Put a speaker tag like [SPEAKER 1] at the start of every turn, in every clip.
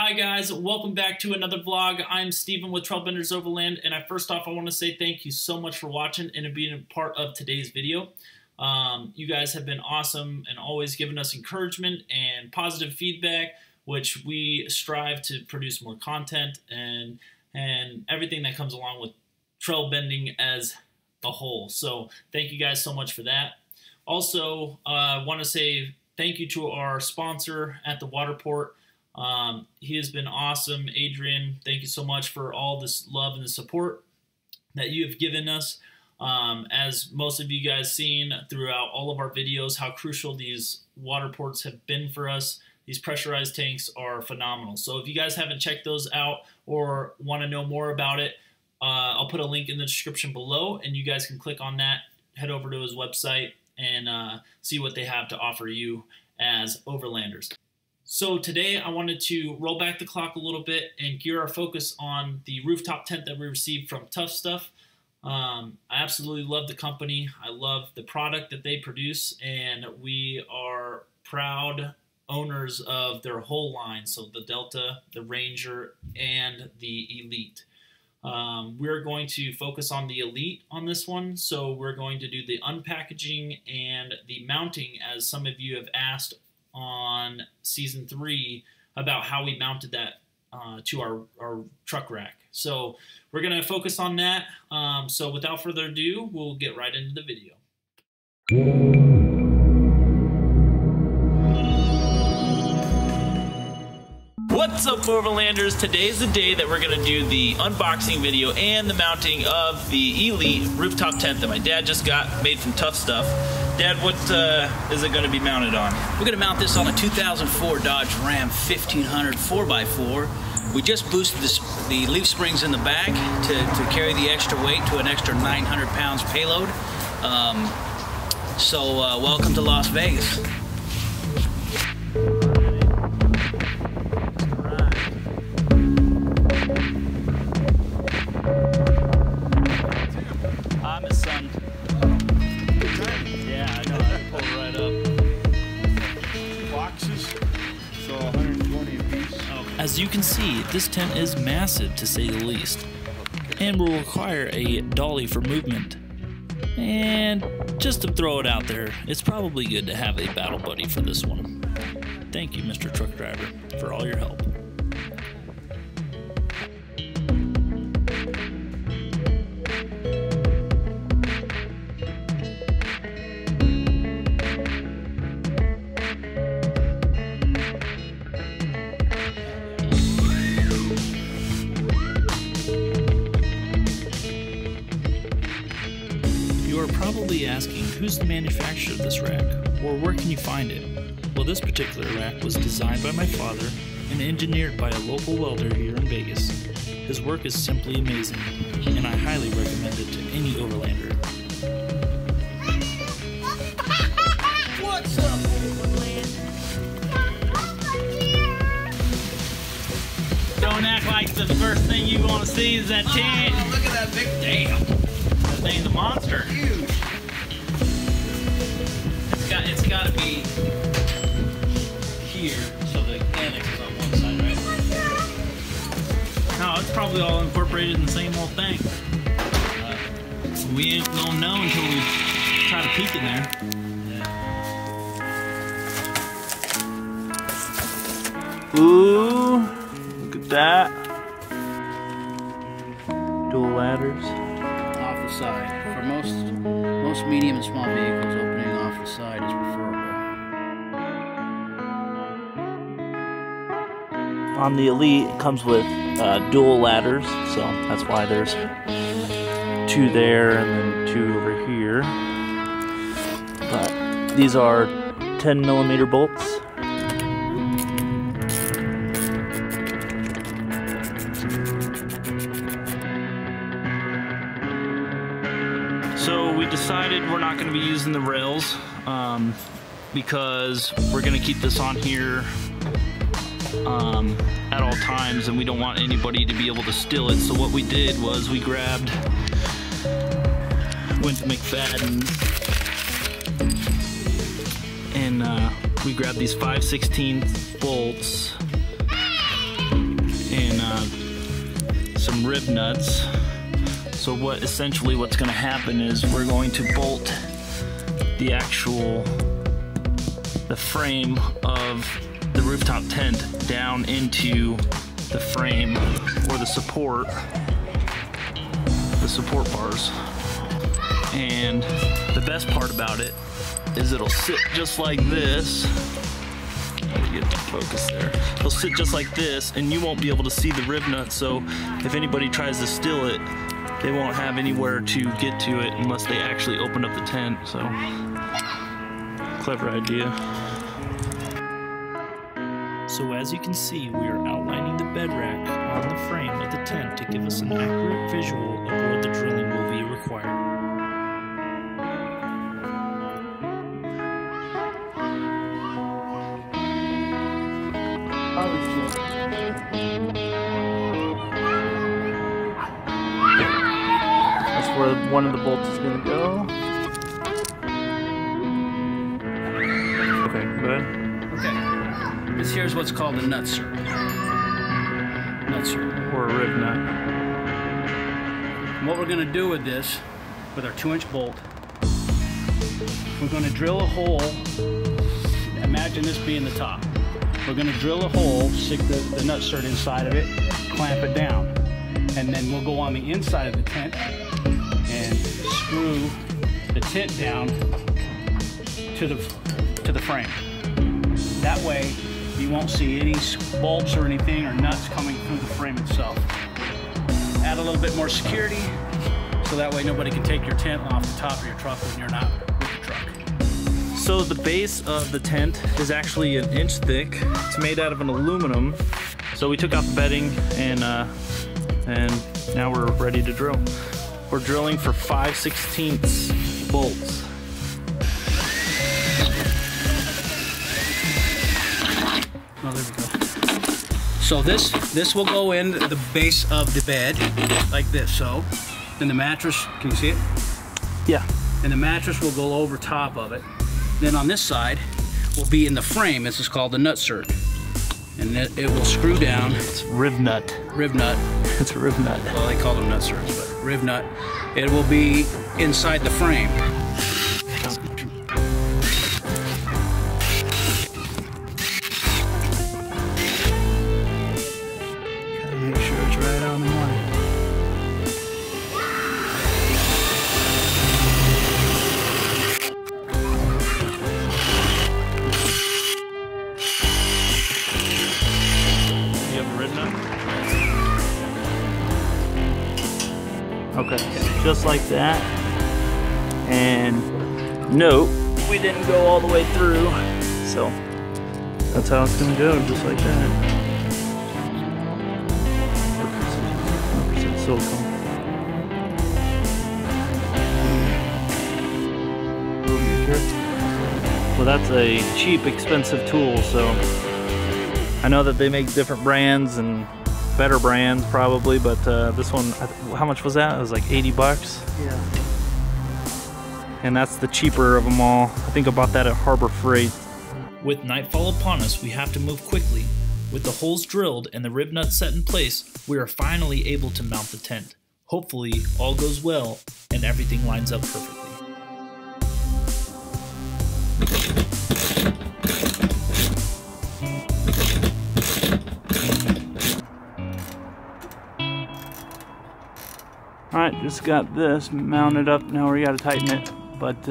[SPEAKER 1] Hi guys, welcome back to another vlog. I'm Steven with Trailbenders Overland, and first off I want to say thank you so much for watching and being a part of today's video. You guys have been awesome and always giving us encouragement and positive feedback, which we strive to produce more content and everything that comes along with trail bending as a whole. So thank you guys so much for that. Also, I want to say thank you to our sponsor at the Waterport. He has been awesome. Adrian, thank you so much for all this love and the support that you have given us. As most of you guys seen throughout all of our videos, how crucial these water ports have been for us. These pressurized tanks are phenomenal. So if you guys haven't checked those out or want to know more about it, I'll put a link in the description below, and you guys can click on that, head over to his website, and see what they have to offer you as overlanders. So today I wanted to roll back the clock a little bit and gear our focus on the rooftop tent that we received from Tuff Stuff. I absolutely love the company. I love the product that they produce, and we are proud owners of their whole line. So the Delta, the Ranger, and the Elite. We're going to focus on the Elite on this one. So we're going to do the unpackaging and the mounting, as some of you have asked on season 3 about how we mounted that to our truck rack. So we're going to focus on that. So without further ado, we'll get right into the video. What's up, Overlanders? Today's the day that we're going to do the unboxing video and the mounting of the Elite rooftop tent that my dad just got, made from Tuff Stuff. Dad, what is it going to be mounted on?
[SPEAKER 2] We're going to mount this on a 2004 Dodge Ram 1500 4x4. We just boosted the leaf springs in the back to carry the extra weight to an extra 900 pounds payload. Welcome to Las Vegas. I'm his son. Yeah, I know. I pulled right up.
[SPEAKER 3] Boxes, so 120 a piece.
[SPEAKER 1] As you can see, this tent is massive to say the least, and will require a dolly for movement. And just to throw it out there, it's probably good to have a battle buddy for this one. Thank you, Mr. Truck Driver, for all your help. You are probably asking, who's the manufacturer of this rack, or where can you find it? Well, this particular rack was designed by my father and engineered by a local welder here in Vegas. His work is simply amazing, and I highly recommend it to any overlander.
[SPEAKER 2] What's up, Overland?
[SPEAKER 1] Don't act like the first thing you want to see is that tent.
[SPEAKER 2] Oh, look at that big damn.
[SPEAKER 1] That thing's a monster.
[SPEAKER 2] Huge.
[SPEAKER 1] It's got to be here, so the annex is on one side, right? No, it's probably all incorporated in the same old thing. We ain't gonna know until we try to peek in there. Ooh, look at that. Dual ladders.
[SPEAKER 2] Off the side. For most medium and small vehicles, opening off the side is preferable.
[SPEAKER 4] On the Elite, it comes with dual ladders, so that's why there's 2 there and then 2 over here. But these are 10mm bolts.
[SPEAKER 1] So we decided we're not going to be using the rails because we're going to keep this on here at all times, and we don't want anybody to be able to steal it. So what we did was we went to McFadden's and we grabbed these 5/16 bolts
[SPEAKER 4] rib nuts. So essentially what's going to happen is we're going to bolt the frame of the rooftop tent down into the frame or the support bars. And the best part about it is it'll sit just like this. Get the focus there. It'll sit just like this, and you won't be able to see the rib nut, so if anybody tries to steal it, they won't have anywhere to get to it unless they actually open up the tent. So, clever idea.
[SPEAKER 1] So as you can see, we are outlining the bed rack on the frame of the tent to give us an accurate visual of where the drilling will be required.
[SPEAKER 4] That's where one of the bolts is going to go. Okay, go ahead.
[SPEAKER 2] Okay. This here's what's called a nut cert.
[SPEAKER 4] Or a rib nut.
[SPEAKER 2] And what we're going to do with this, with our 2-inch bolt, we're going to drill a hole. Imagine this being the top. We're going to drill a hole, stick the nut cert inside of it, clamp it down, and then we'll go on the inside of the tent and screw the tent down to the frame. That way you won't see any bolts or anything or nuts coming through the frame itself. Add a little bit more security so that way nobody can take your tent off the top of your truck when you're not with your truck.
[SPEAKER 4] So the base of the tent is actually 1 inch thick. It's made out of an aluminum. So we took out the bedding and now we're ready to drill. We're drilling for 5/16 bolts.
[SPEAKER 2] Oh, there we go. So this will go in the base of the bed like this. So then the mattress, can you see it?
[SPEAKER 4] Yeah.
[SPEAKER 2] And the mattress will go over top of it. Then on this side will be in the frame. This is called the nut cert. And it will screw down.
[SPEAKER 4] It's rib nut.
[SPEAKER 2] Rib nut.
[SPEAKER 4] It's a rib nut.
[SPEAKER 2] Well, they call them nut certs, but rib nut. It will be inside the frame. Gotta make sure it's right on the money.
[SPEAKER 4] You have a rib nut? Okay, just like that. And no, we didn't go all the way through. So that's how it's gonna go, just like that. 100% silicone. Well, that's a cheap, expensive tool, so I know that they make different brands and better brands probably, but this one, how much was that? It was like 80 bucks.
[SPEAKER 2] Yeah.
[SPEAKER 4] And that's the cheaper of them all. I think I bought that at Harbor Freight.
[SPEAKER 1] With nightfall upon us, we have to move quickly. With the holes drilled and the rib nut set in place, we are finally able to mount the tent. Hopefully, all goes well and everything lines up perfectly.
[SPEAKER 4] Alright, just got this mounted up. Now we gotta tighten it, but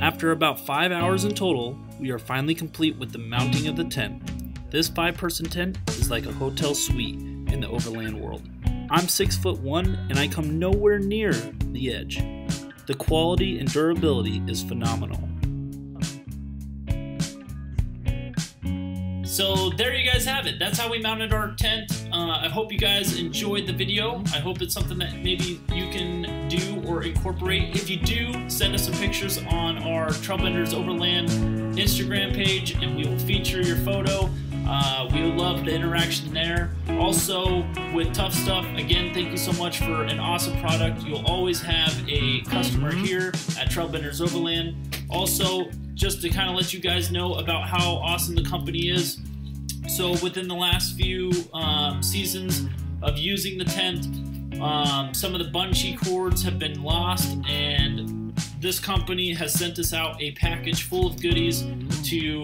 [SPEAKER 1] After about 5 hours in total, we are finally complete with the mounting of the tent. This 5-person tent is like a hotel suite in the Overland world. I'm 6'1" and I come nowhere near the edge. The quality and durability is phenomenal. So there you guys have it. That's how we mounted our tent. I hope you guys enjoyed the video. I hope it's something that maybe you can do or incorporate. If you do, send us some pictures on our Trailbenders Overland Instagram page and we will feature your photo. We would love the interaction there. Also, with Tuff Stuff, again, thank you so much for an awesome product. You'll always have a customer here at Trailbenders Overland. Also, just to kind of let you guys know about how awesome the company is, So within the last few seasons of using the tent, some of the bungee cords have been lost, and this company has sent us out a package full of goodies to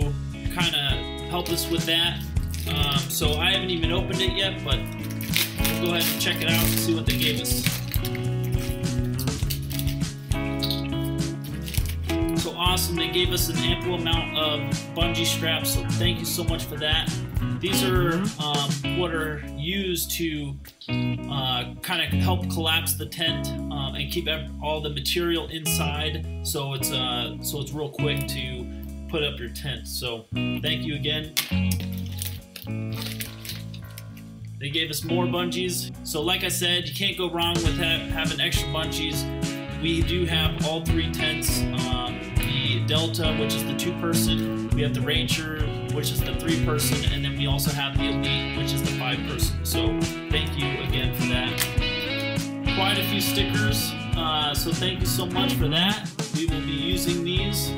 [SPEAKER 1] kind of help us with that. So I haven't even opened it yet, but we'll go ahead and check it out and see what they gave us. So awesome, they gave us an ample amount of bungee straps, so thank you so much for that. These are what are used to kind of help collapse the tent and keep all the material inside, so it's real quick to put up your tent. So thank you again. They gave us more bungees. So like I said, you can't go wrong with having extra bungees. We do have all 3 tents. The Delta, which is the 2-person. We have the Ranger, which is the 3-person. And then we also have the Elite, which is the 5-person. So thank you again for that. Quite a few stickers. So thank you so much for that. We will be using these.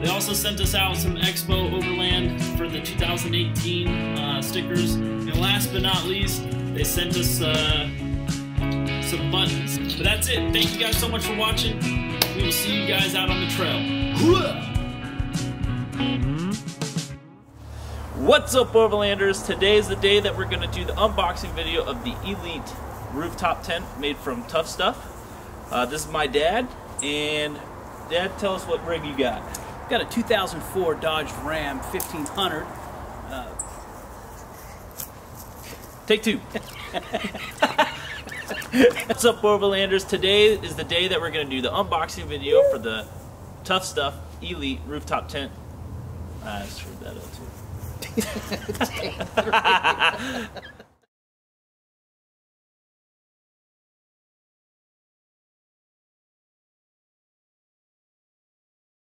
[SPEAKER 1] They also sent us out some Expo Overland for the 2018 stickers. And last but not least, they sent us some buttons. But that's it. Thank you guys so much for watching. We will see you guys out on the trail.
[SPEAKER 4] What's up, Overlanders? Today is the day that we're going to do the unboxing video of the Elite rooftop tent made from Tuff Stuff. This is my dad. And Dad, tell us what rig you got.
[SPEAKER 2] Got a 2004 Dodge Ram 1500.
[SPEAKER 4] Take 2. What's up, Overlanders? Today is the day that we're going to do the unboxing video for the Tuff Stuff Elite rooftop tent. I screwed that up too.